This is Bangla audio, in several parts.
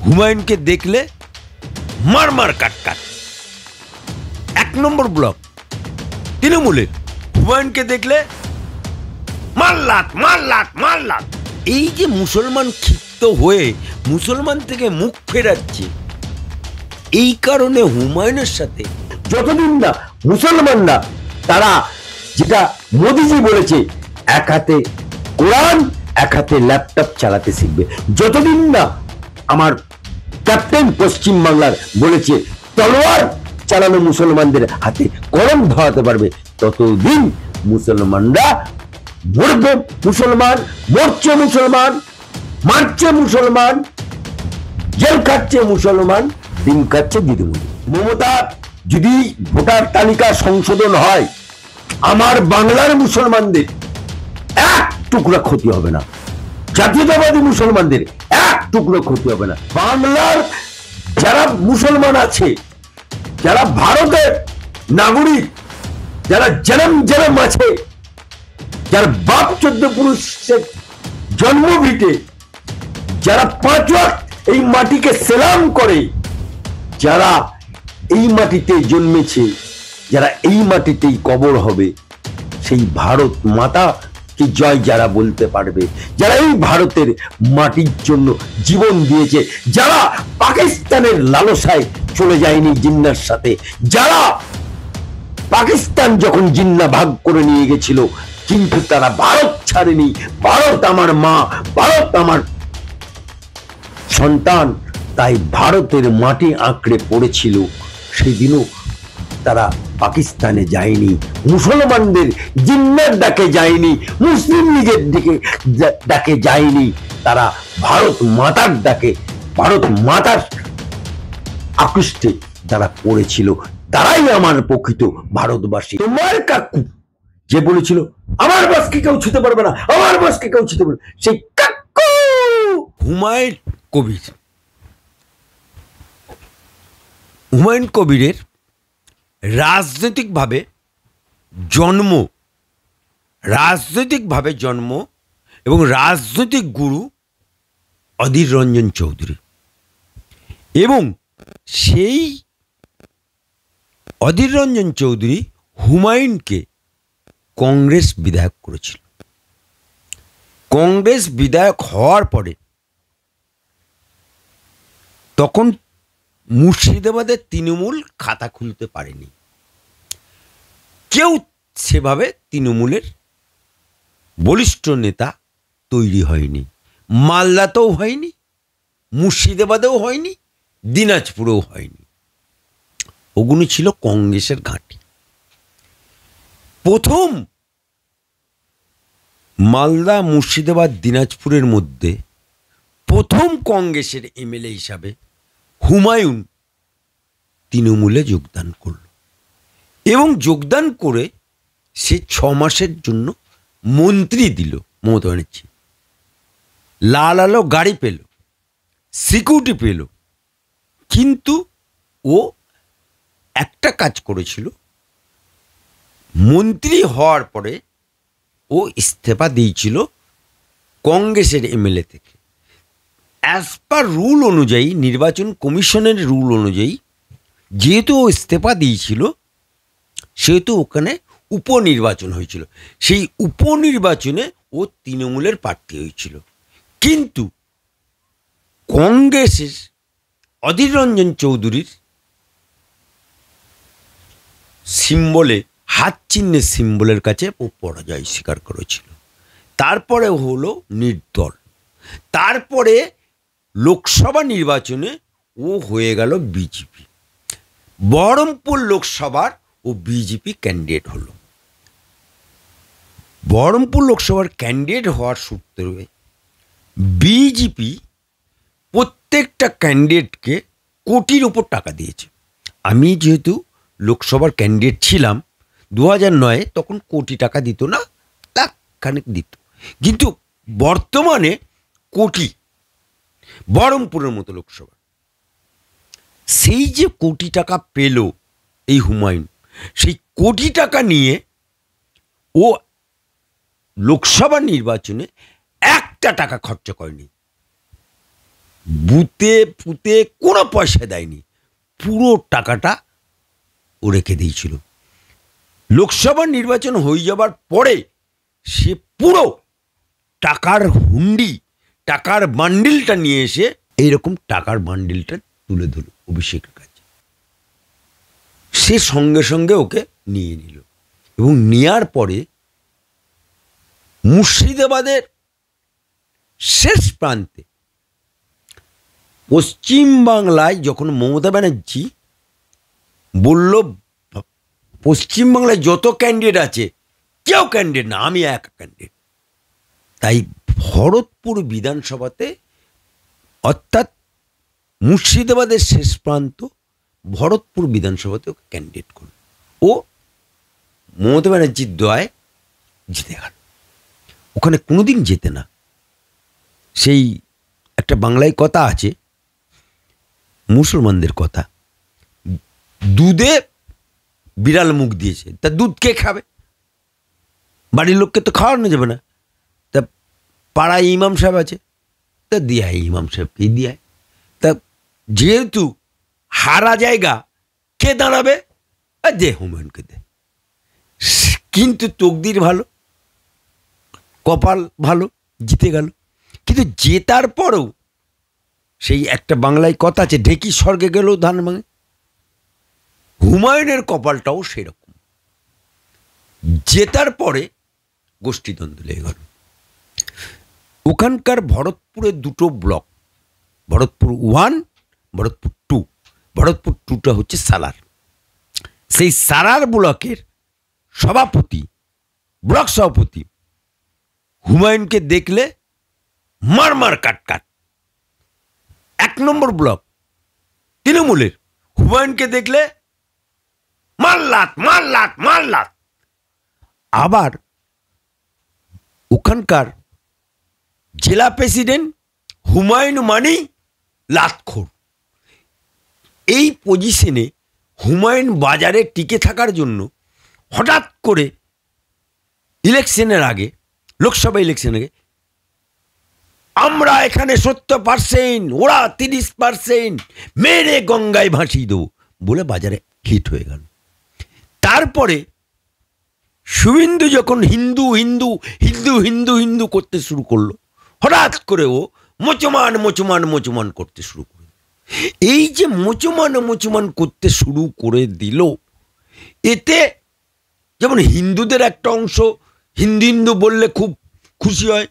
হুমায়ুনকে দেখলে মার মার কাট কাট। 1 নম্বর ব্লক তৃণমূলের, হুমায়ুনকে দেখলে মাল্লাত মাল্লাত মাল্লাত। এই যে মুসলমান ক্ষিপ্ত হয়ে মুসলমান থেকে মুখ ফেরাচ্ছে, এই কারণে হুমায়ুনের সাথে যতদিন না মুসলমানরা তারা যেটা মোদিজি বলেছে এক হাতে কোরআন এক হাতে ল্যাপটপ চালাতে শিখবে, যতদিন না আমার ক্যাপ্টেন পশ্চিম বাংলার বলেছে তলোয়ার চালানো মুসলমানদের হাতে কলম ধরাতে পারবে, ততদিন মুসলমানরা মরবে, মুসলমান মরছে, মুসলমান মারছে, মুসলমান জেল খাচ্ছে, মুসলমান দিন খাচ্ছে দিদিমণি। মমতা যদি ভোটার তালিকা সংশোধন হয়, আমার বাংলার মুসলমানদের এক টুকরা ক্ষতি হবে না, জাতীয়তাবাদী মুসলমানদের এক টুকরো ক্ষতি হবে না। বাংলার যারা মুসলমান আছে, যারা ভারতের নাগরিক, যারা জনম জনম আছে, যার বাপ 14 পুরুষের জন্মভিটে, যারা 5 ওয়াক্ত এই মাটিকে সেলাম করে, যারা এই মাটিতে জন্মেছে, যারা এই মাটিতেই কবর হবে, সেই ভারত মাতা কি জয় যারা বলতে পারবে, যারা এই ভারতের মাটির জন্য জীবন দিয়েছে, যারা পাকিস্তানের লালসায় চলে যায়নি জিন্নার সাথে, যারা পাকিস্তান যখন জিন্না ভাগ করে নিয়ে গেছিল কিন্তু তারা ভারত ছাড়েনি, ভারত আমার মা, ভারত আমার সন্তান, তাই ভারতের মাটি আঁকড়ে পড়েছিল, সেদিনও তারা পাকিস্তানে যায়নি, মুসলমানদের জিন্নার ডাকে যায়নি, মুসলিম লীগের দিকে ডাকে যায়নি, তারা ভারত মাতার ডাকে, ভারত মাতার আকৃষ্টে তারা পড়েছিল, তারাই আমার প্রকৃত ভারতবাসী। তোমার কাকু যে বলেছিল আমার বাসকে কেউ ছুতে পারবে না, আমার বাসকে কেউ ছুতে পারবে, সেই কাকু হুমায়ুন কবির। হুমায়ুন কবিরের রাজনৈতিকভাবে জন্ম এবং রাজনৈতিক গুরু অধীর রঞ্জন চৌধুরী, এবং সেই অধীর রঞ্জন চৌধুরী হুমায়ুনকে কংগ্রেস বিধায়ক করেছিল। কংগ্রেস বিধায়ক হওয়ার পরে তখন মুর্শিদাবাদের তৃণমূল খাতা খুলতে পারেনি, কেউ সেভাবে তৃণমূলের বলিষ্ঠ নেতা তৈরি হয়নি, মালদাতেও হয়নি, মুর্শিদাবাদেও হয়নি, দিনাজপুরেও হয়নি। ওগুলো ছিল কংগ্রেসের ঘাঁটি। প্রথম মালদা, মুর্শিদাবাদ, দিনাজপুরের মধ্যে প্রথম কংগ্রেসের এমএলএ হিসাবে হুমায়ুন তৃণমূলে যোগদান করল, এবং যোগদান করে সে 6 মাসের জন্য মন্ত্রী দিল মমতা ব্যানার্জি। লাল আলো গাড়ি পেল, সিকিউরিটি পেল, কিন্তু ও একটা কাজ করেছিল, মন্ত্রী হওয়ার পরে ও ইস্তফা দিয়েছিল কংগ্রেসের এমএলএ থেকে। অ্যাজ পার রুল অনুযায়ী, নির্বাচন কমিশনের রুল অনুযায়ী, যেহেতু ও ইস্তফা দিয়েছিল সেহেতু ওখানে উপনির্বাচন হয়েছিল, সেই উপনির্বাচনে ও তৃণমূলের প্রার্থী হয়েছিল। কিন্তু কংগ্রেসের অধীর রঞ্জন চৌধুরীর সিম্বলে, হাত চিহ্নের সিম্বলের কাছে ও পরাজয় স্বীকার করেছিল। তারপরে হলো নির্দল, তারপরে লোকসভা নির্বাচনে ও হয়ে গেল বিজেপি, বহরমপুর লোকসভার ও বিজেপি ক্যান্ডিডেট হলো। বহরমপুর লোকসভার ক্যান্ডিডেট হওয়ার সূত্রে বিজেপি প্রত্যেকটা ক্যান্ডিডেটকে কোটির উপর টাকা দিয়েছে। আমি যেহেতু লোকসভার ক্যান্ডিডেট ছিলাম 2009-এ, তখন কোটি টাকা দিত না, লাখখানেক দিত, কিন্তু বর্তমানে কোটি, বহরমপুরের মতো লোকসভা, সেই যে কোটি টাকা পেল এই হুমায়ুন, সেই কোটি টাকা নিয়ে ও লোকসভা নির্বাচনে একটা টাকা খরচা করেনি। বুতে পুতে কোনো পয়সা দেয়নি, পুরো টাকাটা ও রেখে দিয়েছিল। লোকসভা নির্বাচন হয়ে যাবার পরে সে পুরো টাকার হুন্ডি, টাকার বান্ডিলটা নিয়ে এসে এইরকম টাকার বান্ডিলটা তুলে দিল অভিষেকের কাছে। সে সঙ্গে সঙ্গে ওকে নিয়ে নিল এবং নেওয়ার পরে মুর্শিদাবাদের শেষ প্রান্তে পশ্চিম বাংলায় যখন মমতা ব্যানার্জি বলল পশ্চিমবাংলায় যত ক্যান্ডিডেট আছে কেউ ক্যান্ডিডেট না, আমি এক ক্যান্ডিডেট, তাই ভরতপুর বিধানসভাতে অর্থাৎ মুর্শিদাবাদের শেষ প্রান্ত ভরতপুর বিধানসভাতে ওকে ক্যান্ডিডেট করল। ও মমতা ব্যানার্জির দয়ায় জিতে গেল। ওখানে কোনোদিন যেতে না। সেই একটা বাংলায় কথা আছে, মুসলমানদের কথা, দুধে বিড়াল মুখ দিয়েছে, তা দুধ কে খাবে? বাড়ির লোককে তো খাওয়ানো যাবে না। তা পাড়ায় ইমাম সাহেব আছে, তা দিয়ায় ইমাম সাহেবকেই দিয়ায়। তা যেহেতু হারা জায়গা কে দাঁড়াবে? দে হুমায়ুনকে দে। কিন্তু তকদির ভালো, কপাল ভালো, জিতে গেল। কিন্তু জেতার পরেও সেই একটা বাংলায় কথা আছে, ঢেকি স্বর্গে গেলেও ধান ভাঙে। হুমায়ুনের কপালটাও সেরকম, জেতার পরে গোষ্ঠীদ্বন্দ্ব লেগে গেল। ওখানকার ভরতপুরের দুটো ব্লক, ভরতপুর 1, ভরতপুর 2। ভরতপুর 2টা হচ্ছে সালার। সেই সালার ব্লকের সভাপতি, ব্লক সভাপতি হুমায়ুনকে দেখলে মার মার কাট কাট। 1 নম্বর ব্লক তৃণমূলের, হুমায়ুনকে দেখলে মারলাত মারলাত মারলাত। আবার ওখানকার জেলা প্রেসিডেন্ট হুমায়ুন মানেই লাতখোর। এই পজিশনে হুমায়ুন বাজারে টিকে থাকার জন্য হঠাৎ করে ইলেকশনের আগে, লোকসভা ইলেকশনের আগে, আমরা এখানে 70%, ওরা 30%, মেরে গঙ্গায় ভাসিয়ে দেবো বলে বাজারে হিট হয়ে গেল। তারপরে শুভেন্দু যখন হিন্দু হিন্দু হিন্দু হিন্দু হিন্দু করতে শুরু করলো, হঠাৎ করে ও মুসলমান মুসলমান মুসলমান করতে শুরু করলো। এই যে মুসলমান মুসলমান করতে শুরু করে দিল, এতে যেমন হিন্দুদের একটা অংশ হিন্দু হিন্দু বললে খুব খুশি হয়,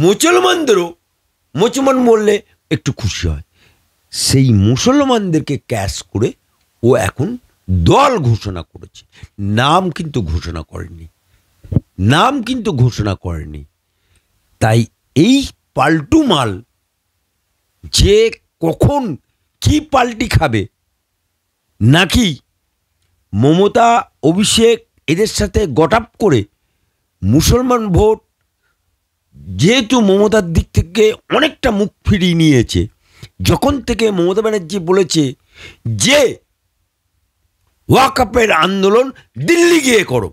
মুসলমানদেরও মুসলমান বললে একটু খুশি হয়। সেই মুসলমানদেরকে ক্যাশ করে ও এখন দল ঘোষণা করেছে, নাম কিন্তু ঘোষণা করেনি, নাম কিন্তু ঘোষণা করেনি। তাই এই পাল্টু মাল যে কখন কি পাল্টি খাবে, নাকি মমতা অভিষেক এদের সাথে গটাপ করে মুসলমান ভোট যেহেতু মমতার দিক থেকে অনেকটা মুখ ফিরিয়ে নিয়েছে, যখন থেকে মমতা ব্যানার্জি বলেছে যে ওয়াকআপের আন্দোলন দিল্লি গিয়ে করো,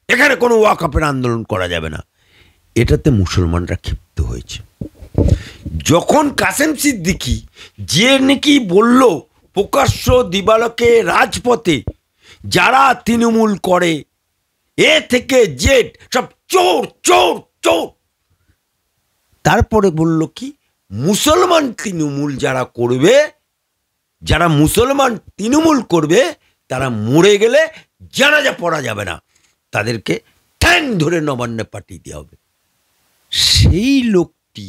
এখানে কোনো ওয়াকআপের আন্দোলন করা যাবে না, এটাতে মুসলমানরা ক্ষিপ্ত হয়েছে। যখন কাসেম সিদ্দিকী যে নাকি বলল প্রকাশ্য দিবালোকে রাজপথে যারা তৃণমূল করে এ থেকে জেড সব চোর চোর চোর, তারপরে বলল কি মুসলমান তৃণমূল যারা করবে, যারা মুসলমান তৃণমূল করবে তারা মরে গেলে জানাজা পড়া যাবে না, তাদেরকে ঠ্যাং ধরে নবান্নে পাঠিয়ে দেওয়া হবে। সেই লোকটি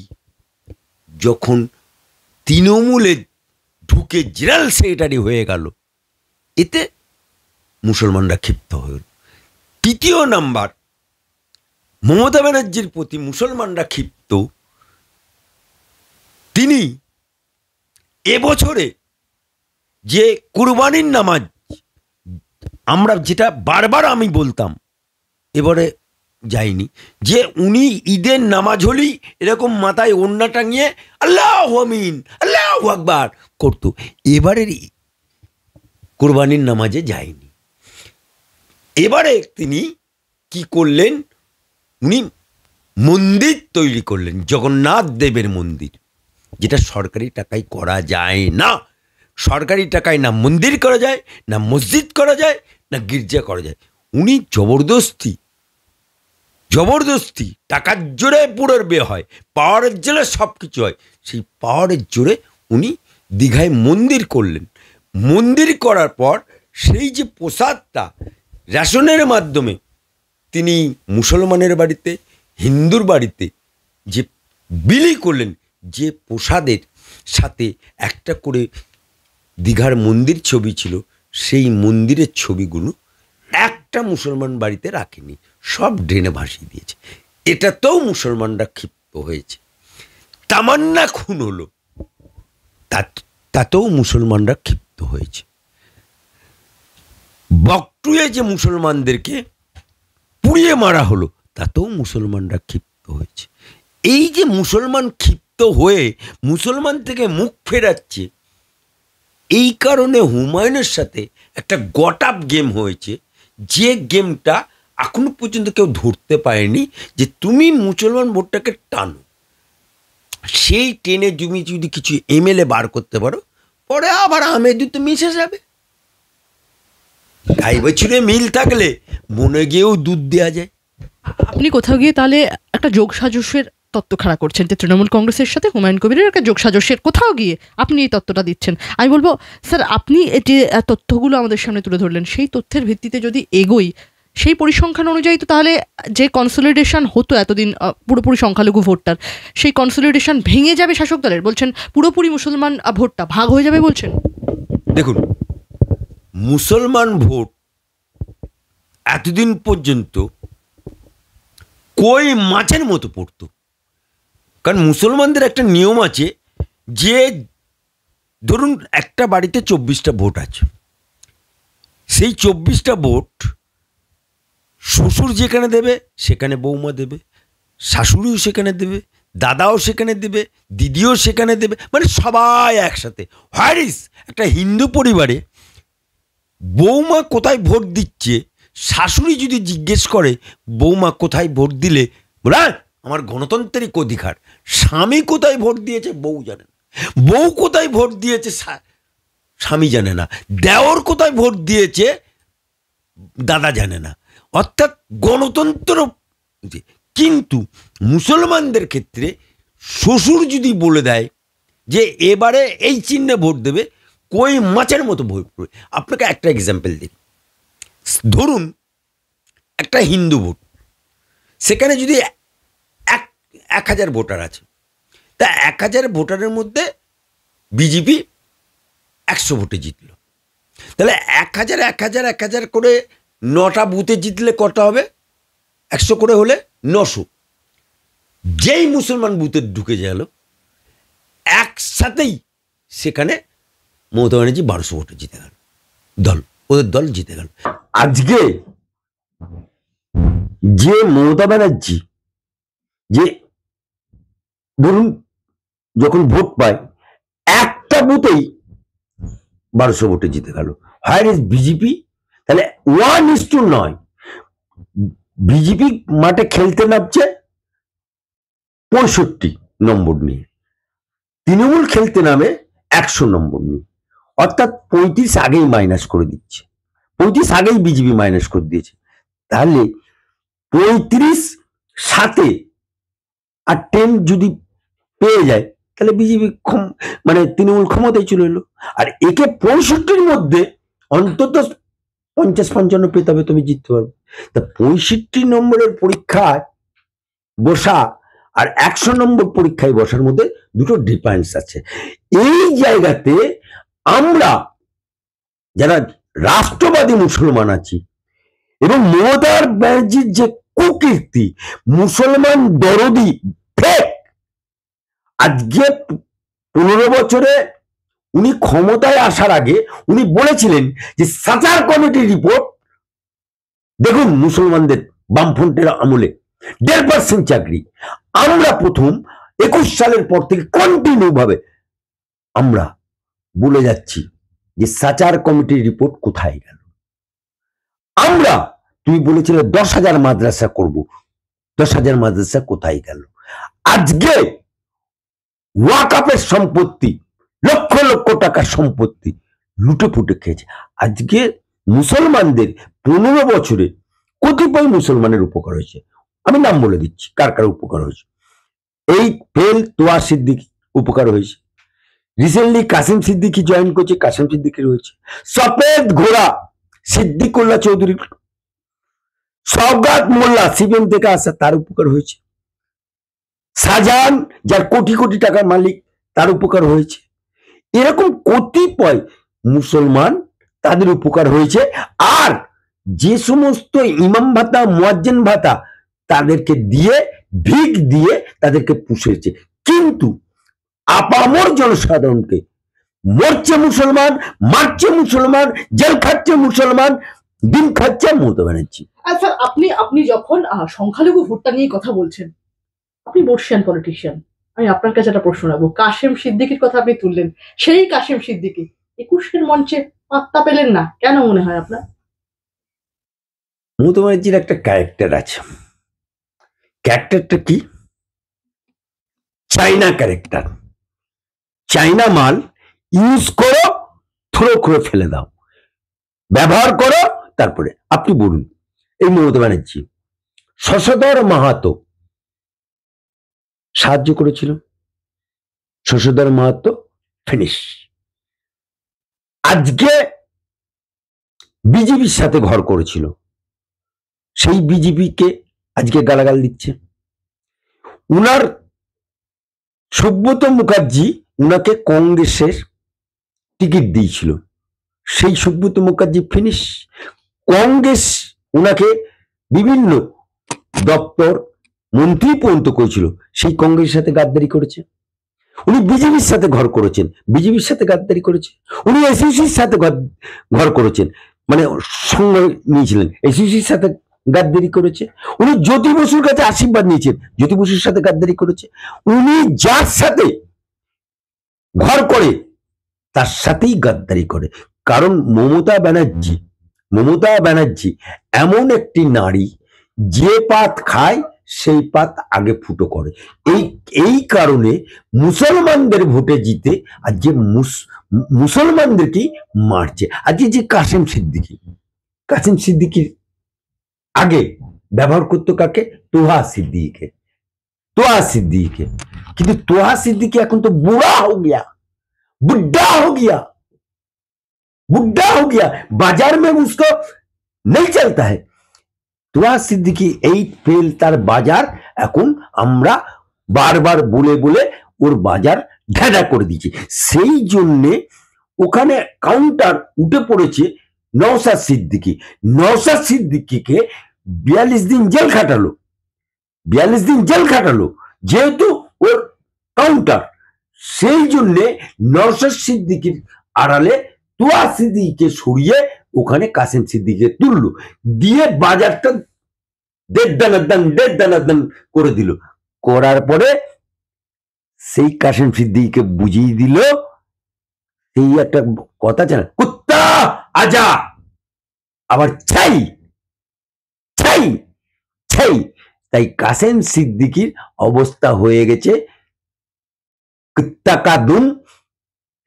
যখন তৃণমূলে ঢুকে জেনারেল সেক্রেটারি হয়ে গেল, এতে মুসলমানরা ক্ষিপ্ত হয়ে গেল। তৃতীয় নাম্বার, মমতা ব্যানার্জির প্রতি মুসলমানরা ক্ষিপ্ত। তিনি এবছরে যে কুরবানির নামাজ, আমরা যেটা বারবার আমি বলতাম, এবারে যায়নি, যে উনি ঈদের নামাজ হলেই এরকম মাথায় ওড়না টাঙিয়ে আল্লাহু আমিন আল্লাহু আকবার করতো, এবারের কুরবানির নামাজে যায়নি। এবারে তিনি কি করলেন, উনি মন্দির তৈরি করলেন, জগন্নাথ দেবের মন্দির। যেটা সরকারি টাকায় করা যায় না। সরকারি টাকায় না মন্দির করা যায়, না মসজিদ করা যায়, না গির্জা করা যায়। উনি জবরদস্তি টাকার জোরে পুরোর বিয়ে হয়, পাওয়ারের জোরে সব কিছু হয়। সেই পাওয়ারের জোরে উনি দীঘায় মন্দির করলেন। মন্দির করার পর সেই যে প্রসাদটা রেশনের মাধ্যমে তিনি মুসলমানের বাড়িতে, হিন্দুর বাড়িতে যে বিলি করলেন, যে প্রসাদের সাথে একটা করে দীঘার মন্দির ছবি ছিল, সেই মন্দিরের ছবিগুলো একটা মুসলমান বাড়িতে রাখেনি, সব ড্রেনে ভাসিয়ে দিয়েছে। এটাতেও মুসলমানরা ক্ষিপ্ত হয়েছে। তামান্না খুন হলো, তাতেও মুসলমানরা ক্ষিপ্ত হয়েছে। বকটুয়ে যে মুসলমানদেরকে পুড়িয়ে মারা হলো, তাতেও মুসলমানরা ক্ষিপ্ত হয়েছে। এই যে মুসলমান ক্ষিপ্ত হয়ে মুসলমান থেকে মুখ ফেরাচ্ছে, এই কারণে হুমায়ুনের সাথে একটা গট আপ গেম হয়েছে, যে গেমটা এখনো পর্যন্ত কেউ ধরতে পারেনি। যে তুমি মুসলমান ভোটটাকে টানো, সেই টেনে তুমি যদি কিছু এমএলএ বার করতে পারো, পরে আবার আমেদু তো মিশে যাবে। গাই বছরে মিল থাকলে মনে গিয়েও দুধ দেওয়া যায়। আপনি কোথাও গিয়ে তাহলে একটা যোগসাজশের তত্ত্ব খাড়া করছেন, যে তৃণমূল কংগ্রেসের সাথে হুমায়ুন কবিরের একটা যোগসাজশের কোথাও গিয়ে আপনি এই তত্ত্বটা দিচ্ছেন। আমি বলবো স্যার, আপনি যে তথ্যগুলো আমাদের সামনে তুলে ধরলেন, সেই তথ্যের ভিত্তিতে যদি এগোই, সেই পরিসংখ্যান অনুযায়ী তো তাহলে যে কনসলিডেশন হতো এতদিন পুরোপুরি সংখ্যালঘু ভোটটার, সেই কনসলিডেশন ভেঙে যাবে শাসক দলের। বলছেন পুরোপুরি মুসলমান ভোটটা ভাগ হয়ে যাবে বলছেন। দেখুন, মুসলমান ভোট এতদিন পর্যন্ত কই মাছের মতো পড়তো। কারণ মুসলমানদের একটা নিয়ম আছে যে ধরুন একটা বাড়িতে 24টা ভোট আছে, সেই 24টা ভোট শ্বশুর যেখানে দেবে সেখানে বৌমা দেবে, শাশুড়িও সেখানে দেবে, দাদাও সেখানে দেবে, দিদিও সেখানে দেবে, মানে সবাই একসাথে। হারিস একটা হিন্দু পরিবারে বৌমা কোথায় ভোট দিচ্ছে, শাশুড়ি যদি জিজ্ঞেস করে বৌমা কোথায় ভোট দিলে, বলে আমার গণতান্ত্রিক অধিকার। স্বামী কোথায় ভোট দিয়েছে বউ জানে না, বউ কোথায় ভোট দিয়েছে স্বামী জানে না, দেওর কোথায় ভোট দিয়েছে দাদা জানে না। অর্থাৎ গণতন্ত্র। কিন্তু মুসলমানদের ক্ষেত্রে শ্বশুর যদি বলে দেয় যে এবারে এই চিহ্নে ভোট দেবে, কই মাছের মতো ভোট পড়বে। আপনাকে একটা এক্সাম্পল দিই। ধরুন একটা হিন্দু ভোট, সেখানে যদি 1000 ভোটার আছে, তা 1000 ভোটারের মধ্যে বিজেপি 100 ভোটে জিতল। তাহলে 1000 করে 9টা বুথে জিতলে কটা হবে? 100 করে হলে 900। যেই মুসলমান বুথে ঢুকে গেল, একসাথেই সেখানে মমতা ব্যানার্জি 1200 ভোটে জিতে গেল, ওদের দল জিতে গেল। আজকে যে মমতা ব্যানার্জি যে ধরুন যখন ভোট পায় একটা বুথেই 1200 ভোটে জিতে গেল, হায়ার ইজ বিজেপি। তাহলে 1:9 বিজেপি মাঠে খেলতে নামছে 65 নম্বর নিয়ে, তৃণমূল খেলতে নামে 100 নম্বর নিয়ে। অর্থাৎ 35 আগেই মাইনাস করে দিচ্ছে, 35 আগেই বিজেপি মাইনাস করে দিয়েছে। তাহলে 35 সাথে আর 10 যদি পেয়ে যায়, তাহলে বিজেপি মানে তৃণমূল ক্ষমতায় চলে এলো। আর একে 65-র মধ্যে অন্তত 50-55 পেতে হবে, তুমি জিততে পারবে। তা 65 নম্বরের পরীক্ষায় বসা আর 100 নম্বর পরীক্ষায় বসার মধ্যে দুটো ডিফারেন্স আছে। এই জায়গাতে আমরা যারা রাষ্ট্রবাদী মুসলমান আছি এবং মমতা ব্যানার্জির যে কুকীর্তি, মুসলমান দরদি ফেক, আজকে 15 বছরে উনি ক্ষমতায় আসার আগে উনি বলেছিলেন যে সাচার কমিটির রিপোর্ট দেখুন, মুসলমানদের বামফ্রন্টের আমলে 1.5% চাকরি। আমরা প্রথম 21 সালের পর থেকে কন্টিনিউ ভাবে আমরা বলে যাচ্ছি যে সাচার কমিটির রিপোর্ট কোথায় গেল। আমরা, তুমি বলেছিলে 10,000 মাদ্রাসা করব, 10,000 মাদ্রাসা কোথায় গেল? আজকে ওয়াকাফের সম্পত্তি, লক্ষ লক্ষ টাকার সম্পত্তি লুটে পুটে খেয়েছে। আজকে মুসলমানদের 15 বছরে কতিপয় মুসলমানের উপকার হয়েছে। আমি নাম বলে দিচ্ছি কার কার উপকার হয়েছে। এই ফেল তোয়া সিদ্দিকী উপকার হয়েছে। রিসেন্টলি কাসিম সিদ্দিকী জয়েন করছে, কাসিম সিদ্দিকীর হয়েছে। সফেদ ঘোড়া সিদ্দিকুল্লাহ চৌধুরী, সওগাত মোল্লা সিপিএম থেকে আসা, তার উপকার হয়েছে। শাহজাহান যার কোটি কোটি টাকার মালিক, তার উপকার হয়েছে। এরকম কতিপয় মুসলমান তাদের উপকার হয়েছে। আর যে সমস্ত ইমাম ভাতা, মুয়াজ্জিন ভাতা তাদেরকে দিয়ে, ভিক দিয়ে তাদেরকে পুষেছে, কিন্তু আপামর জনসাধারণকে মরছে মুসলমান, মারছে মুসলমান, জেল খাচ্ছে মুসলমান, ডিম খাচ্ছে মমতা ব্যানার্জি। আচ্ছা, আপনি যখন সংখ্যালঘু ভোটটা নিয়ে কথা বলছেন, আপনি বর্ষিয়ান পলিটিশিয়ান, আমি আপনার কাছে একটা প্রশ্ন রাখবো। কাশেম সিদ্দিকীর কথা আপনি তুললেন, সেই কাশেম সিদ্দিকী 21-এর মঞ্চে পাত্তা পেলেন না, কেন মনে হয় আপনার? মমতা ব্যানার্জির একটা ক্যারেক্টার আছে। ক্যারেক্টারটা কি? চাইনা ক্যারেক্টার। চাইনা মাল ইউজ করো, থ্রো করে ফেলে দাও, ব্যবহার করো, তারপরে আপনি বলুন। এই মমতা ব্যানার্জি শশধর মাহাতো সাহায্য করেছিল, শশধর মাহাতো ফিনিশ। আজকে বিজেপির সাথে ঘর করেছিল, সেই বিজেপিকে আজকে গালাগাল দিচ্ছে। উনার সুব্রত মুখার্জি উনাকে কংগ্রেসের টিকিট দিয়েছিল, সেই সুব্রত মুখার্জি ফিনিশ। কংগ্রেস উনাকে বিভিন্ন দপ্তর, মন্ত্রী পর্যন্ত করেছিল, সেই কংগ্রেসের সাথে গাদ্দারি করেছে। উনি বিজেপির সাথে ঘর করেছেন, বিজেপির সাথে গাদ্দারি করেছে। উনি এসইউসির সাথে ঘর করেছেন, মানে সঙ্গ নিয়েছিলেন, এসইউসির সাথে গাদ্দারি করেছে। উনি জ্যোতি বসুর কাছে আশীর্বাদ নিয়েছেন, জ্যোতি বসুর সাথে গাদ্দারি করেছে। উনি যার সাথে ঘর করে তার সাথেই গাদ্দারি করে। কারণ মমতা ব্যানার্জি এমন একটি নারী, যে পাত খায় সেই পাত আগে ফুটো করে। এই কারণে মুসলমানদের ভোটে জিতে আজকে মুসলমানদেরকেই মারছে। আজকে যে কাসিম সিদ্দিকীর আগে ব্যবহার করতো কাকে? তোহা सिद्दीकी। কিন্তু তোহা सिद्दीकी এখন তো বুড়া हो गया, बाजार में उसको नहीं चलता है। তোহা सिद्दीकी এই ফেল, তার বাজার এখন আমরা বারবার বলে বলে ওর বাজার ঢেডা করে দিয়েছি। সেই জন্যে ওখানে কাউন্টার উঠে পড়েছে নওশাদ সিদ্দিকীকে 42 দিন জেল খাটালো, যেহেতু ওর কাউন্টার। সেই জন্যে নওশাদ সিদ্দিকীর আড়ালে তোয়া সিদ্দিকীকে সরিয়ে ওখানে কাসিম সিদ্দিকীকে তুললো, দিয়ে বাজারটা দেড় দান করে দিল। করার পরে সেই কাসিম সিদ্দিকীকে বুঝিয়ে দিল, এই একটা কথা জানা, কুত্তা আজা, আবার ছাই। তাই কাসিম সিদ্দিকীর অবস্থা হয়ে গেছে কুত্তা কা দুম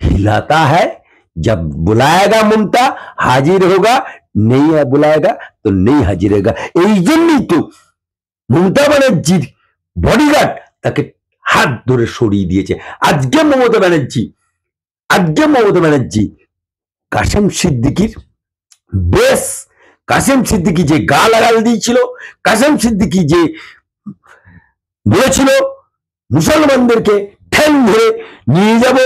হিলাতা হ্যায়, जब बुलाएगा ममता हाजिर होगा, नहीं बुलाएगा तो नहीं हाजिर होगा। এই জন্যই তো মমতা ব্যানার্জির বডিগার্ড তাকে হাত ধরে সরিয়ে দিয়েছে। আজকে মমতা ব্যানার্জি কাসিম সিদ্দিকীর বেশ, কাসিম সিদ্দিকী যে গালাগাল দিয়েছিল, কাসিম সিদ্দিকী যে বলেছিল মুসলমানদেরকে ঠ্যাং ধরে নিয়ে যাব,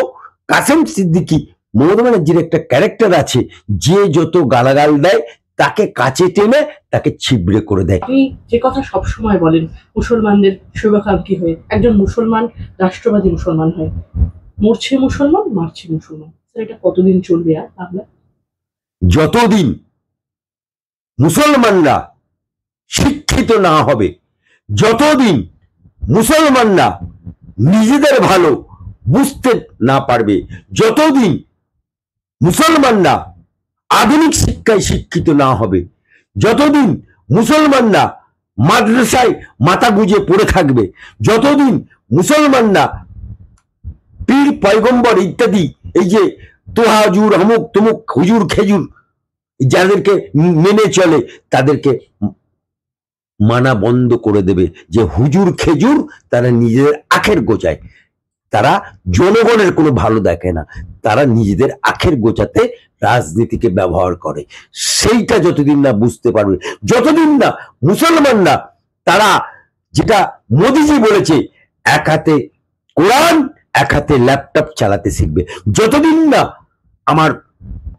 কাসিম সিদ্দিকী, মমতা ব্যানার্জির একটা ক্যারেক্টার আছে, যে যত গালাগাল দেয় তাকে কাছে টেনে তাকে ছিবড়ে করে দেয়। আপনি যে কথা সবসময় বলেন, মুসলমানদের শুভাকাঙ্ক্ষী হয়ে, একজন মুসলমান রাষ্ট্রবাদী মুসলমান হয়ে, মরছে মুসলমান, মারছে মুসলমান, এটা কতদিন চলবে? আর আপনার যতদিন মুসলমানরা শিক্ষিত না হবে, যতদিন মুসলমানরা নিজেদের ভালো বুঝতে না পারবে, যতদিন মুসলমানরা আধুনিক শিক্ষায় শিক্ষিত না হবে, যতদিন মুসলমানরা মাদ্রাসায় মাথা গুজে পড়ে থাকবে, যতদিন মুসলমানরা পীর পয়গম্বর ইত্যাদি, এই যে তোহাজুর অমুক তমুক হুজুর খেজুর যাদেরকে মেনে চলে, তাদেরকে মানা বন্ধ করে দেবে যে হুজুর খেজুর তারা নিজেদের আখের গোছায়, তারা জনগণের কোনো ভালো দেখে না, তারা নিজেদের আখের গোছাতে রাজনীতিকে ব্যবহার করে। সেইটা যতদিন না বুঝতে পারবে, যতদিন না মুসলমানরা তারা যেটা মোদিজি বলেছে এক হাতে কোরআন এক হাতে ল্যাপটপ চালাতে শিখবে, যতদিন না আমার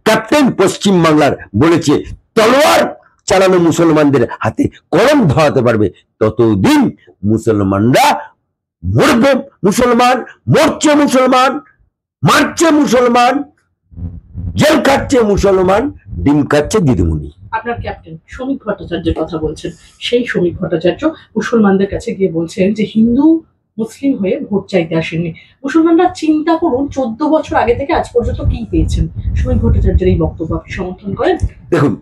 ক্যাপ্টেন পশ্চিম বাংলার বলেছে তলোয়ার চালানো মুসলমানদের হাতে কলম ধরাতে পারবে, ততদিন মুসলমানরা মরবে, মুসলমান মরছে, মুসলমান মারছে, মুসলমান জেল খাচ্ছে, মুসলমান ডিম খাচ্ছে দিদিমণি। আপনার ক্যাপ্টেন শ্রমিক ভট্টাচার্যের কথা বলছেন, সেই শ্রমিক ভট্টাচার্য মুসলমানদের কাছে গিয়ে বলছেন যে হিন্দু মুসলিম হয়ে ভোট চাইতে আসেননি। মুসলমানরা চিন্তা করুন 14 বছর আগে থেকে আজ পর্যন্ত কি পেয়েছেন। শ্রমিক ভট্টাচার্যের এই বক্তব্য আপনি সমর্থন করেন? দেখুন,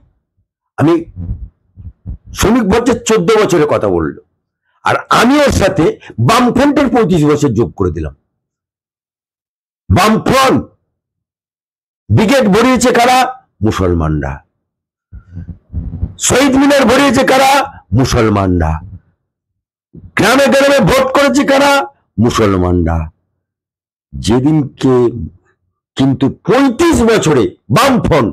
আমি শ্রমিক ভট্টাচার্য 14 বছরের কথা বললো, আর আমি ওর সাথে বামফ্রন্টের 35 বছর যোগ করে দিলাম। বামফ্রন্ট ব্রিগেড ভরিয়েছে কারা? মুসলমানরা। শহীদ মিনার ভরিয়েছে কারা? মুসলমানরা। গ্রামে গ্রামে ভোট করেছে কারা? মুসলমানরা। যেদিনকে কিন্তু 35 বছরে বামফ্রন্ট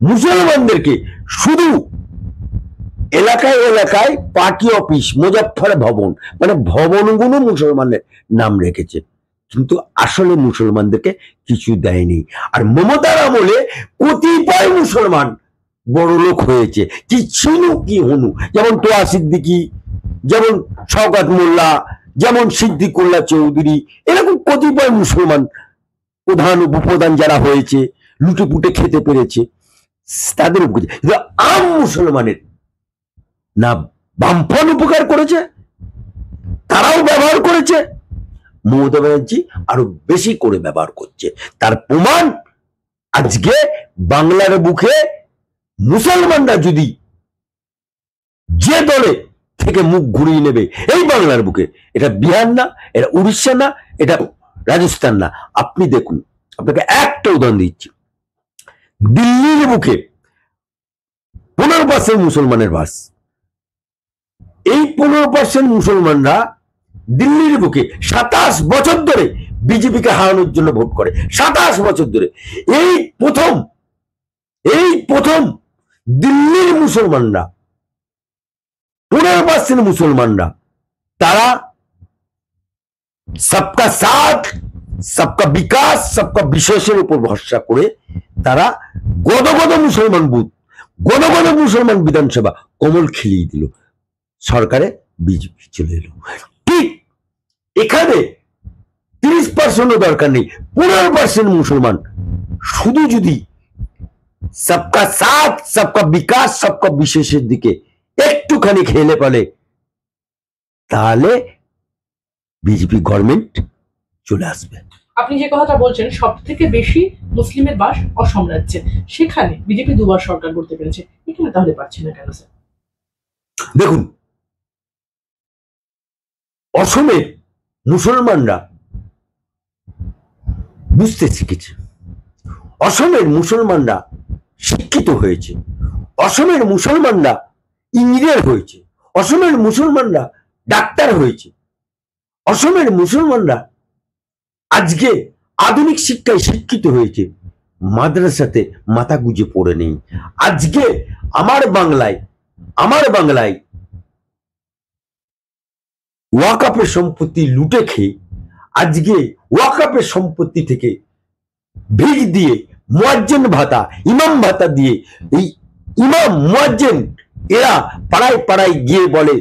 মুসলমানদেরকে শুধু এলাকায় এলাকায় পার্টি অফিস, মুজাফফর ভবন, মানে ভবনগুলো মুসলমানের নাম রেখেছে, কিন্তু আসলে মুসলমানদেরকে কিছু দেয়নি। আর মমতার আমলে কতিপয় মুসলমান বড় লোক হয়েছে, কি ছিল কি হনু, যেমন তোয়া সিদ্দিকী, যেমন শওকত মোল্লা, যেমন সিদ্দিকুল্লাহ চৌধুরী, এরকম কতিপয় মুসলমান প্রধান উপপ্রধান যারা হয়েছে, লুটে পুটে খেতে পেরেছে, তাদের উপকার। আম মুসলমানের না বামফ্রন্ট উপকার করেছে, তারাও ব্যবহার করেছে, মমতা ব্যানার্জি আরো বেশি করে ব্যবহার করছে। তার প্রমাণ আজকে বাংলার বুকে মুসলমানরা যদি যে দলে থেকে মুখ ঘুরিয়ে নেবে এই বাংলার বুকে, এটা বিহার না, এটা উড়িষ্যা না, এটা রাজস্থান না, আপনি দেখুন, আপনাকে একটা উদাহরণ দিচ্ছি, দিল্লির বুকে 15% মুসলমানের বাস। এই 15% মুসলমানরা দিল্লির বুকে 27 বছর ধরে বিজেপিকে হারানোর জন্য ভোট করে, 27 বছর ধরে। এই প্রথম দিল্লির মুসলমানরা 15% মুসলমানরা তারা সবকা সাথ, সবকা বিকাশ, সবকা বিশেষের উপর ভরসা করে তারা গদগদ মুসলমান বুথ, গদগদ মুসলমান বিধানসভা কমল খেলিয়ে দিল, সরকারে বিজেপি চলে এলো। ঠিক এখানে 30% দরকার নেই, 15% মুসলমান শুধু যদি সবকা সাথ, সবকা বিকাশ, সবকা বিশেষের দিকে একটুখানি খেলে পালে, তাহলে বিজেপি গভর্নমেন্ট চলে আসবে। আপনি যে কথাটা বলছেন, সব থেকে বেশি মুসলিমের বাস অসম রাজ্যে, সেখানে বিজেপি 2 বার সরকার করতে পেরেছে, এখানে তাহলে পারছে না কেন স্যার? দেখুন, অসমের মুসলমানরা বুঝতে শিখেছে, অসমের মুসলমানরা শিক্ষিত হয়েছে, অসমের মুসলমানরা ইঞ্জিনিয়ার হয়েছে, অসমের মুসলমানরা ডাক্তার হয়েছে, অসমের মুসলমানরা আজকে আধুনিক শিক্ষায় শিক্ষিত হয়েছে, মাদ্রাসাতে মাথা গুজে পড়ে নেই। আজকে আমার বাংলায় ওয়াকাফের সম্পত্তি লুটে খেয়ে, আজকে ওয়াকাফের সম্পত্তি থেকে ভিজ দিয়ে মুয়াজ্জিন ভাতা, ইমাম ভাতা দিয়ে, এই ইমাম মুয়াজ্জিন এরা পাড়ায় পাড়ায় গিয়ে বলে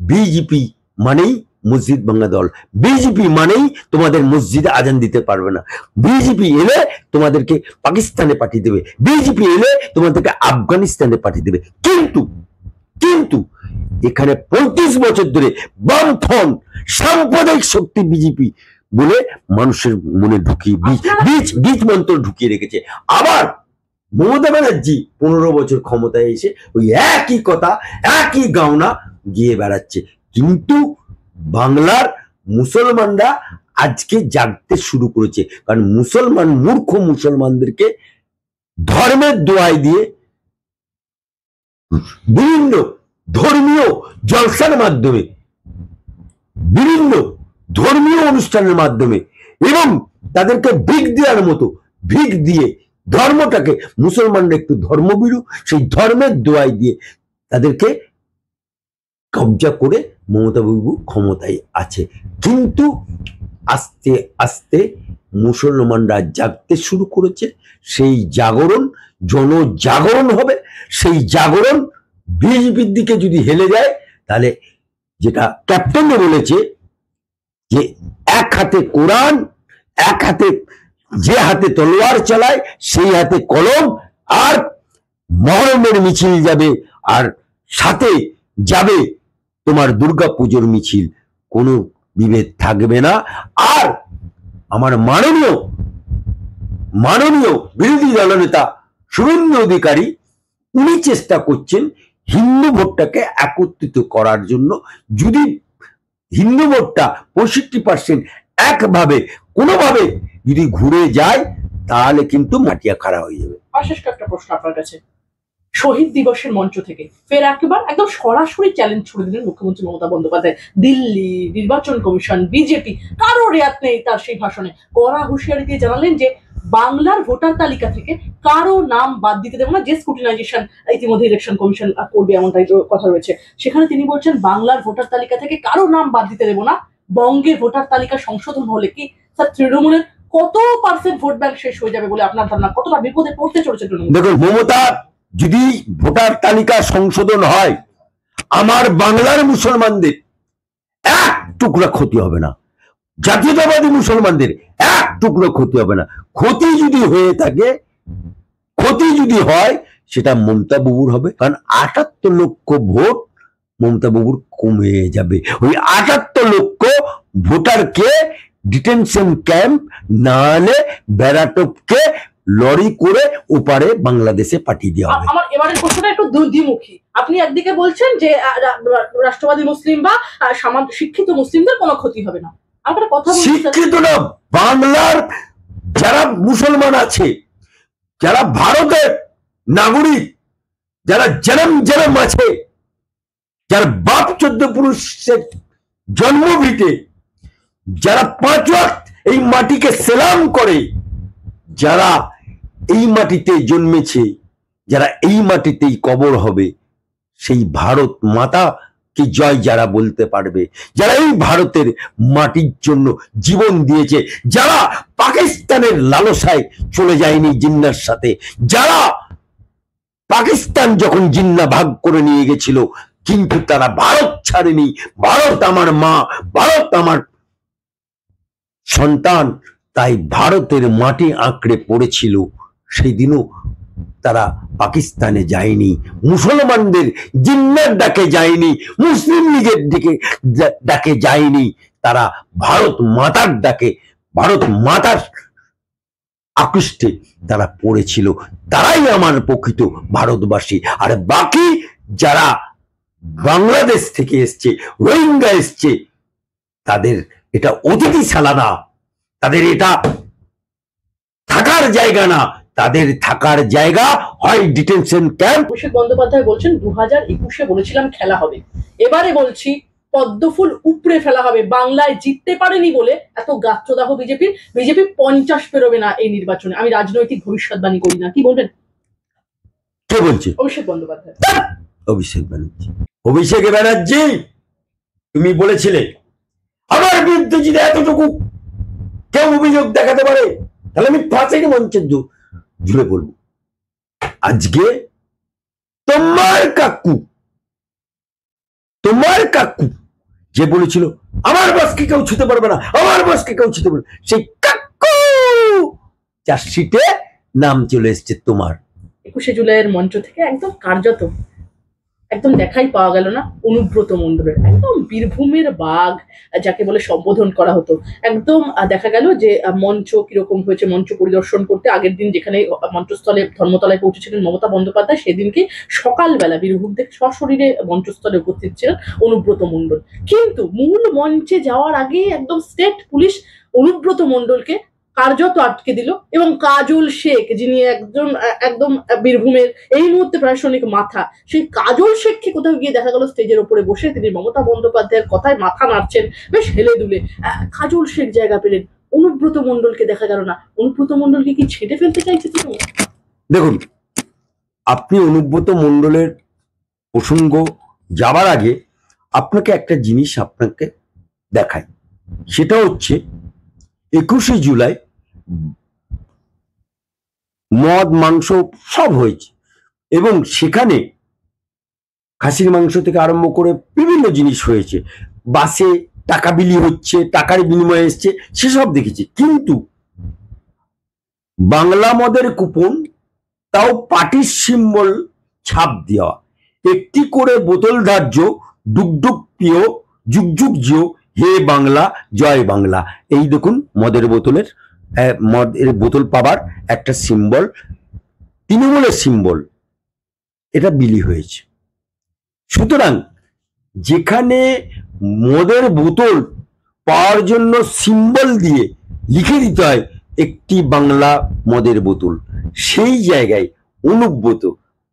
বিজেপি মানেই মসজিদ ভাঙা দল, বিজেপি মানেই তোমাদের মসজিদে আজান দিতে পারবে না, বিজেপি এলে তোমাদেরকে পাকিস্তানে পাঠিয়ে দেবে, বিজেপি এলে তোমাদেরকে আফগানিস্তানে পাঠিয়ে দেবে। কিন্তু এখানে 35 বছর ধরে বামফ্রন্ট সাম্প্রদায়িক শক্তি বিজেপি বলে মানুষের মনে ঢুকিয়ে বীজ মন্ত্র ঢুকিয়ে রেখেছে। আবার মমতা ব্যানার্জি 15 বছর ক্ষমতায় এসে ওই একই কথা, একই গাওনা গিয়ে বেড়াচ্ছে, কিন্তু বাংলার মুসলমানরা আজকে জাগতে শুরু করেছে, কারণ মুসলমান মূর্খ মুসলমানদেরকে ধর্মের দোহাই দিয়ে বিভিন্ন ধর্মীয় জলসার মাধ্যমে, বিভিন্ন ধর্মীয় অনুষ্ঠানের মাধ্যমে এবং তাদেরকে ভিক দেওয়ার মতো ভিক দিয়ে ধর্মটাকে, মুসলমানরা একটু ধর্মভীরু, সেই ধর্মের দোয়াই দিয়ে তাদেরকে কবজা করে মমতা বাবু ক্ষমতায় আছে। কিন্তু আস্তে আস্তে মুসলমানরা জাগতে শুরু করেছে। সেই জাগরণ জনজাগরণ হবে। সেই জাগরণ বিজেপির দিকে যদি হেলে যায়, তাহলে যেটা ক্যাপ্টেন বলেছে যে এক হাতে কোরআন, এক হাতে, যে হাতে তলোয়ার চালায় সেই হাতে কলম, আর মহরমের মিছিল যাবে, আর সাথে যাবে তোমার দুর্গা পুজোর মিছিল, কোনো বিভেদ থাকবে না। আর আমার মাননীয় বিরোধী দলনেতা শুভেন্দু অধিকারী, উনি চেষ্টা করছেন হিন্দু ভোটটাকে একত্রিত করার জন্য। যদি হিন্দু ভোটটা 65% একভাবে কোনোভাবে যদি ঘুরে যায়, তাহলে কিন্তু মাটিয়া খাড়া হয়ে যাবে। অশেষ একটা প্রশ্ন আপনার কাছে, শহীদ দিবসের মঞ্চ থেকে ফের একবার একদম সরাসরি চ্যালেঞ্জ ছুড়ে দিলেন মুখ্যমন্ত্রী মমতা বন্দ্যোপাধ্যায়। দিল্লি নির্বাচন কমিশন, বিজেপি, কারো রেয়াত নেই তার সেই ভাষণে। কড়া হুঁশিয়ারি দিয়ে জানালেন যে বাংলার ভোটার তালিকা থেকে কারো নাম বাদ দিতে দেবো না, যে স্ক্রুটিনাইজেশন ইতিমধ্যে ইলেকশন কমিশন করবে এমনটাই কথা রয়েছে। সেখানে তিনি বলছেন বাংলার ভোটার তালিকা থেকে কারো নাম বাদ দিতে দেবো না। বঙ্গের ভোটার তালিকা সংশোধন হলে কি স্যার তৃণমূলের কত পার্সেন্ট ভোট ব্যাংক শেষ হয়ে যাবে বলে আপনার ধারণা? কতটা বিপদে পড়তে চলেছে তৃণমূল? দেখুন, মমতা, যদি ভোটার তালিকা সংশোধন হয়, আমার বাংলার মুসলমানদের এক টুকরা ক্ষতি হবে না, জাতীয়তাবাদী মুসলমানদের এক টুকরো ক্ষতি হবে না। ক্ষতি যদি হয়ে থাকে, ক্ষতি যদি হয়, সেটা মমতা বাবুর হবে। কারণ ৭৮ লক্ষ ভোট মমতা বাবুর কমে যাবে। ওই ৭৮ লক্ষ ভোটারকে ডিটেনশন ক্যাম্প, না হলে ব্যারাটপকে লরি করে ওপারে বাংলাদেশে পাঠিয়ে দেওয়া হবে। আমার এবারের প্রশ্নটা একটু দ্বিমুখী। আপনি একদিকে বলছেন যে রাষ্ট্রবাদী মুসলিম বা শিক্ষিত মুসলিমদের কোনো ক্ষতি হবে না। আমরা কথা বলছি শিক্ষিত না, বাংলার যারা মুসলমান আছে, যারা ভারতের নাগরিক, যারা জনম আছে, যারা বাপ 14 পুরুষের জন্মভিটে, যারা 5 ওয়াক্ত এই মাটিকে সেলাম করে, যারা এই মাটিতে জন্মেছে, যারা এই মাটিতেই কবর হবে, সেই ভারত মাতা কি জয় যারা বলতে পারবে, যারা এই ভারতের মাটির জন্য জীবন দিয়েছে, যারা পাকিস্তানের লালসায় চলে যায়নি জিন্নার সাথে, যারা পাকিস্তান যখন জিন্না ভাগ করে নিয়ে গেছিল কিন্তু তারা ভারত ছাড়েনি। ভারত আমার মা, ভারত আমার সন্তান, তাই ভারতের মাটি আঁকড়ে পড়েছিল। সেই দিনও তারা পাকিস্তানে যায়নি, মুসলমানদের জিন্নার ডাকে যায়নি, মুসলিম লীগের দিকে ডাকে যায়নি, তারা ভারত মাতার ডাকে, ভারত মাতার আকৃষ্টে তারা পড়েছিল। তারাই আমার প্রকৃত ভারতবাসী। আর বাকি যারা বাংলাদেশ থেকে এসছে, রোহিঙ্গা এসছে, তাদের এটা অতিথিশালা না, তাদের এটা থাকার জায়গা না, তাদের থাকার জায়গা হয় ডিটেনশন ক্যাম্প। অভিষেক বন্দ্যোপাধ্যায় বলছেন 2021-এ বলেছিলাম খেলা হবে, এবারে বলছি পদ্মফুল উপড়ে ফেলা হবে। বাংলায় জিততে পারেনি বলে এত গাত্রদাহ বিজেপির। বিজেপি 50 পেরোবে না এই নির্বাচনে, আমি রাজনৈতিক ভবিষ্যৎবাণী করি না। কি বলবেন? কে বলছে? অভিষেক বন্দ্যোপাধ্যায়। অভিষেক ব্যানার্জি, তুমি বলেছিলে আমার বিরুদ্ধে যদি এতটুকু কেউ অভিযোগ দেখাতে পারে, তাহলে আমি ফাঁসির মঞ্চে ঝুলে পড়বো। আজকে তোমার কাকু যে বলেছিল আমার বসকে কেউ ছুতে পারবে না, আমার বসকে কেউ ছুতে পারবে, সেই কাকু চার্জশিটে নাম চলে এসছে তোমার। 21শে জুলাইয়ের মঞ্চ থেকে একদম কার্যত একদম দেখাই পাওয়া গেল না অনুব্রত মণ্ডলের, একদম বীরভূমের বাঘ যাকে বলে সম্বোধন করা হতো। একদম দেখা গেল যে মঞ্চ কিরকম হয়েছে, মঞ্চ পরিদর্শন করতে আগের দিন যেখানে মঞ্চস্থলে ধর্মতলায় পৌঁছেছিলেন মমতা বন্দ্যোপাধ্যায়, সেদিনকে সকালবেলা বীরভূম থেকে সশরীরে মঞ্চস্থলে উপস্থিত ছিলেন অনুব্রত মণ্ডল। কিন্তু মূল মঞ্চে যাওয়ার আগে একদম স্টেট পুলিশ অনুব্রত মণ্ডলকে কার্যত আটকে দিল, এবং কাজল শেখ, যিনি একদম বীরভূমের এই মুহূর্তে প্রশাসনিক মাথা, সেই কাজল শেখকে কোথাও গিয়ে দেখা গেল স্টেজের উপরে বসে তিনি মমতা বন্দ্যোপাধ্যায়ের কথায় মাথা নাড়ছেন বেশ হেলে দুলে। কাজল শেখ জায়গা পেলেন, অনুব্রত মণ্ডলকে দেখা গেল না। অনুব্রত মণ্ডলকে কি ছেড়ে ফেলতে চাইছে তিনি? দেখুন, আপনি অনুব্রত মণ্ডলের প্রসঙ্গ যাবার আগে আপনাকে একটা জিনিস আপনাকে দেখাই, সেটা হচ্ছে 21শে জুলাই মদ মাংস সব হয়েছে, এবং সেখানে খাসির মাংস থেকে আরম্ভ করে বিভিন্ন জিনিস হয়েছে, বাসে টাকা বিলি হচ্ছে, টাকার বিনিময়ে এসছে, সেসব দেখেছি। কিন্তু বাংলা মদের কুপন, তাও পার্টির সিম্বল ছাপ দেওয়া, একটি করে বোতল ধার্য, ডুগডুগ প্রিয়, যুগ যুগ জিও, হে বাংলা জয় বাংলা। এই দেখুন মদের বোতল পাবার একটা সিম্বল, তৃণমূলের সিম্বল, এটা বিলি হয়েছে। সুতরাং যেখানে মদের বোতল পাওয়ার জন্য সিম্বল দিয়ে লিখে দিতে হয় একটি বাংলা মদের বোতল, সেই জায়গায়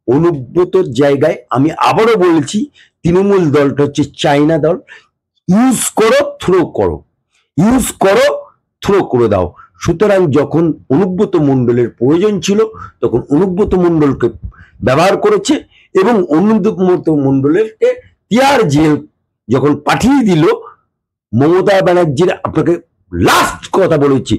অনুব্রতর জায়গায় আমি আবারও বলছি, তৃণমূল দলটা হচ্ছে চাইনা দল। ইউজ করো থ্রো করো, ইউজ করো থ্রো করে দাও। সুতরাং যখন অনুব্রত মণ্ডলের প্রয়োজন ছিল তখন অনুব্রত মণ্ডলকে ব্যবহার করেছে, এবং অনুব্রত মণ্ডলেরকে তিয়ার জেল যখন পাঠিয়ে দিল মমতা ব্যানার্জির, আপনাকে লাস্ট কথা বলেছি,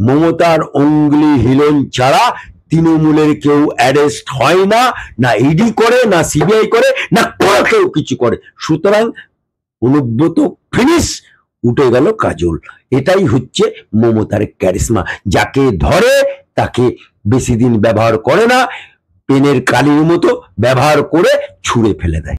মমতার অঙ্গুলি হিলন ছাড়া তৃণমূলের কেউ অ্যারেস্ট হয় না, না ইডি করে, না সিবিআই করে, না কোনো কেউ কিছু করে। সুতরাং অনুব্রত ফিনিশ, উঠে গেল কাজল। এটাই হচ্ছে মমতার ক্যারিশমা, যাকে ধরে তাকে বেশি দিন ব্যবহার করে না, পেনের কালির মতো ব্যবহার করে ছুঁড়ে ফেলে দেয়।